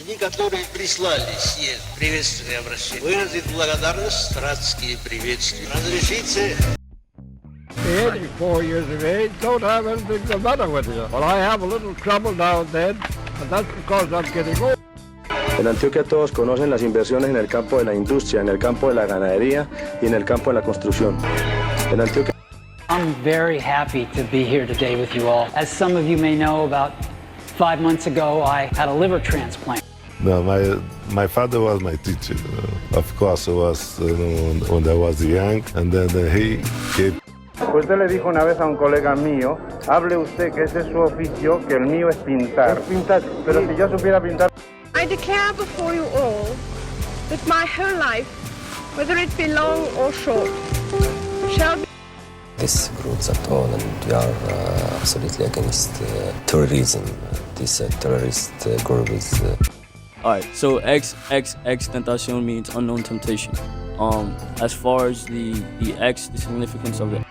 Они, которые прислали все приветственные обращения, выразить благодарность, братские приветствия. Разрешите? 84 years of age, don't have anything the matter with you. Well, I have a little trouble now and then, and that's because I'm getting old. En Antioquia todos conocen las inversiones en el campo de la industria, en el campo de la ganadería y en el campo de la construcción. En Antioquia. I'm very happy to be here today with you all. As some of you may know, about 5 months ago, I had a liver transplant. No, my father was my teacher. Of course, it was when I was young, and then he gave. Usted le dijo una vez a un colega mío, hable usted que ese es su oficio, que el mío es pintar. Pintar, pero si yo supiera pintar. I declare before you all that my whole life, whether it be long or short, shall be. This groups at all, and we are absolutely against terrorism. This terrorist group is. Alright, so XXXTentacion means unknown temptation. As far as the X, the significance of it.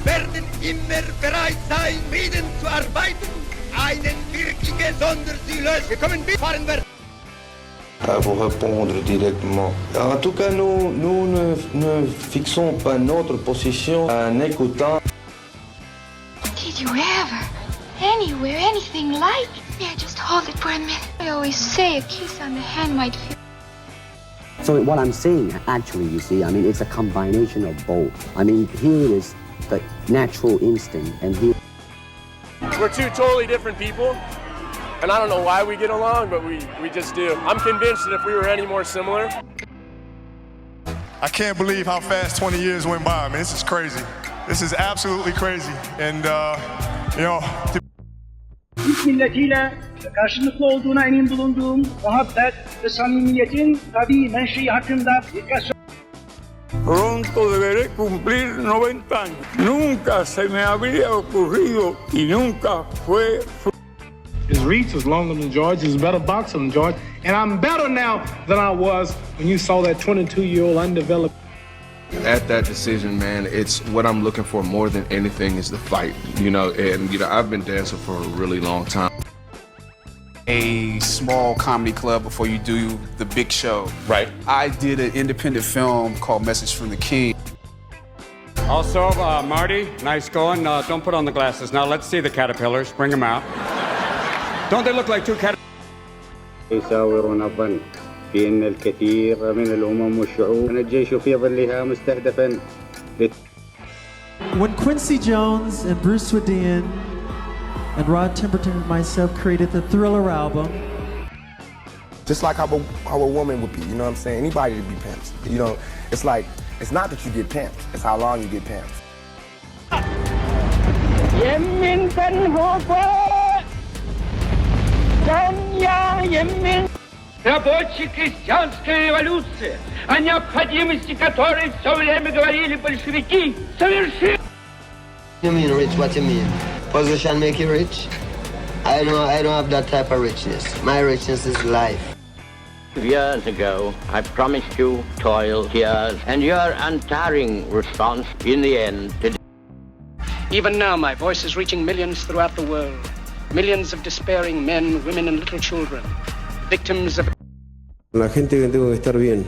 Werden immer bereit sein, Frieden zu arbeiten, einen wirklichen Sonderziel gekommen fahren wir. Pour répondre directement. En tout cas, nous ne fixons pas notre position en écoutant. Did you ever, anywhere, anything like? Yeah, just hold it for a minute. I always say a kiss on the hand might feel. So what I'm saying, actually, you see, I mean, it's a combination of both. I mean, here it is the natural instinct, and here. We're two totally different people, and I don't know why we get along, but we just do. I'm convinced that if we were any more similar. I can't believe how fast 20 years went by. I mean, this is crazy. This is absolutely crazy. And, you know. Türk milletiyle karşılıklı olduğuna emin bulunduğum muhabbet ve samimiyetin tabii menşei hakkında birkaç. Pronto deberé cumplir 90 años. Nunca se me habría ocurrido y nunca fue. His reach was longer than George. He's a better boxer than George. And I'm better now than I was when you saw that 22-year-old undeveloped. At that decision, man, it's what I'm looking for more than anything is the fight, you know, and, you know, I've been dancing for a really long time. A small comedy club before you do the big show. Right. I did an independent film called Message from the King. Also, Marty, nice going. Don't put on the glasses. Now let's see the caterpillars. Bring them out. Don't they look like two caterpillars? يساورون الظن بأن الكثير من الأمم والشعوب أن الجيش في ظلها مستهدفا. When Quincy Jones and Bruce Swedien and Rod Temperton and myself created the Thriller album. Just like how a woman would be, you know what I'm saying? Anybody to be pimped. You know, it's like, it's not that you get pimped, it's how long you get pimped. Рабочая крестьянская революция, о необходимости которой все время говорили большевики, совершит. You mean rich? What you mean? Position make you rich? I don't have that type of richness. My richness is life. Years ago, I promised you toil, tears, and your untiring response in the end. Even now, my voice is reaching millions throughout the world. Millions of despairing men, women, and little children. Victims of... La gente que tengo que estar bien.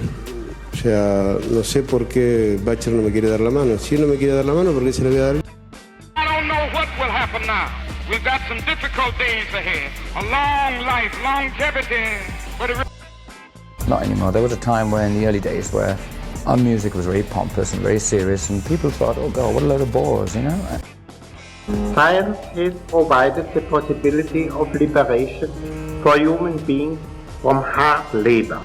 O sea, no sé por qué Butcher no me quiere dar la mano. Si él no me quiere dar la mano, ¿por qué se la voy a dar? I don't know what will happen now. We've got some difficult days ahead. A long life, longevity. But not anymore. There was a time where in the early days where our music was very pompous and very serious, and people thought, oh God, what a load of bores, you know? Science has provided the possibility of liberation for human beings from hard labor.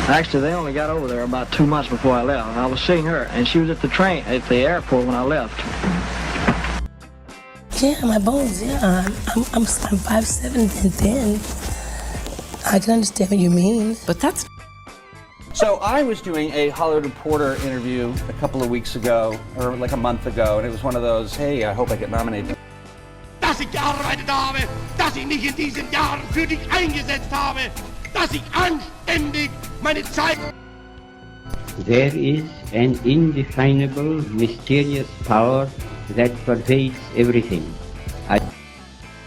Actually, they only got over there about 2 months before I left. I was seeing her, and she was at the airport when I left. Yeah, my bones, yeah. I'm 5'7" and thin. I can understand what you mean, but that's... So I was doing a Hollywood Reporter interview a couple of weeks ago, or like a month ago, and it was one of those, hey, I hope I get nominated. Dass ich gearbeitet habe, dass ich mich in diesen Jahren für dich eingesetzt habe, dass ich anständig meine Zeit... There is an indefinable, mysterious power that pervades everything.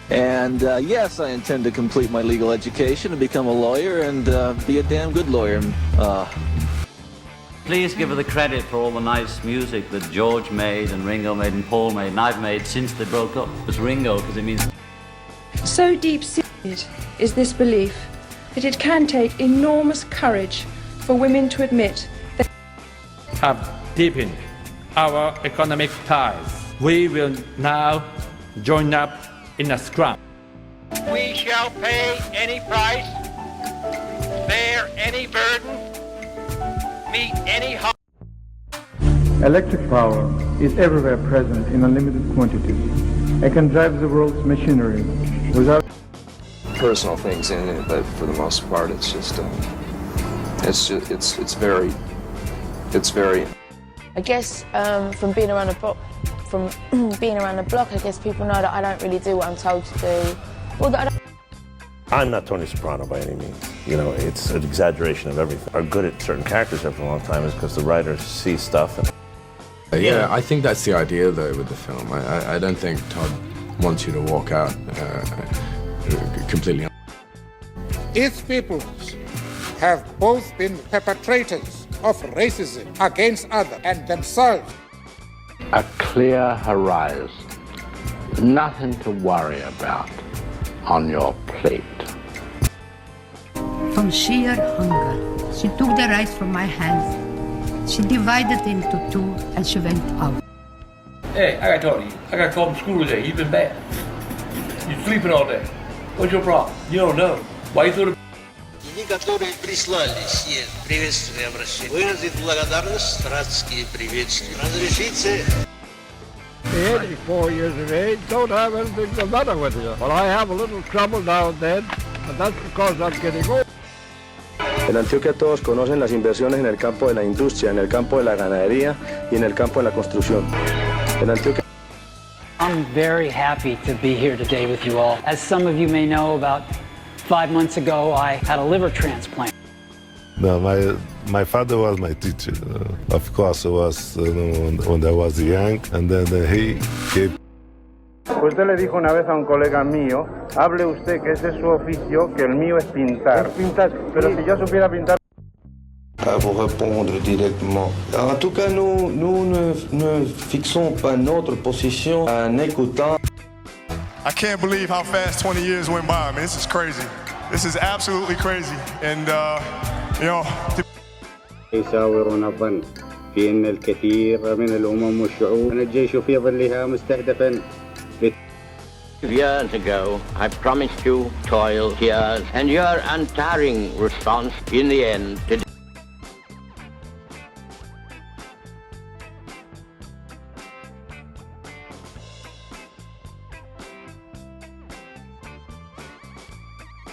And yes, I intend to complete my legal education and become a lawyer and be a damn good lawyer. Please give her the credit for all the nice music that George made and Ringo made and Paul made and I've made since they broke up. It's Ringo because it means... So deep-seated is this belief that it can take enormous courage for women to admit that have deepened our economic ties. We will now join up in a scrum. We shall pay any price, bear any burden, meet any harm. Electric power is everywhere present in unlimited quantities. It can drive the world's machinery without personal things in it, but for the most part, it's just it's very. I guess from being around the block, I guess people know that I don't really do what I'm told to do, or that I don't. I'm not Tony Soprano by any means. You know, it's an exaggeration of everything. Are good at certain characters for a long time is because the writers see stuff. And yeah, I think that's the idea though with the film. I don't think Todd wants you to walk out completely. Its peoples have both been perpetrators of racism against others and themselves. A clear horizon, nothing to worry about on your plate. From sheer hunger, she took the rice from my hands. She divided it into two and she went out. Hey, I gotta talk to you. I got called from school today. You've been bad. You're sleeping all day. What's your problem? You don't know. Why you threw the... Которые прислали сие приветственные обращения, выразить благодарность, братские приветствия. Разрешите. 84 years of age, don't have anything the matter with you. Well, I have a little trouble now and then, and that's because I'm getting old. En Antioquia todos conocen las inversiones en el campo de la industria, en el campo de la ganadería y en el campo de la construcción. En Antioquia. I'm very happy to be here today with you all. As some of you may know, about 5 months ago, I had a liver transplant. No, my father was my teacher. Of course, it was when I was young, and then he gave. Usted le dijo una vez a un colega mío, hable usted que ese es su oficio, que el mío es pintar. Pintar, pero si yo supiera pintar... À vous répondre directement. En tout cas, nous ne fixons pas notre position en écoutant. I can't believe how fast 20 years went by. I mean, this is crazy. This is absolutely crazy. And, you know... يساورون الظن في أن الكثير من الأمم والشعوب أن الجيش في ظلها مستهدفا. Years ago, I promised you toil, tears, and your untiring response in the end to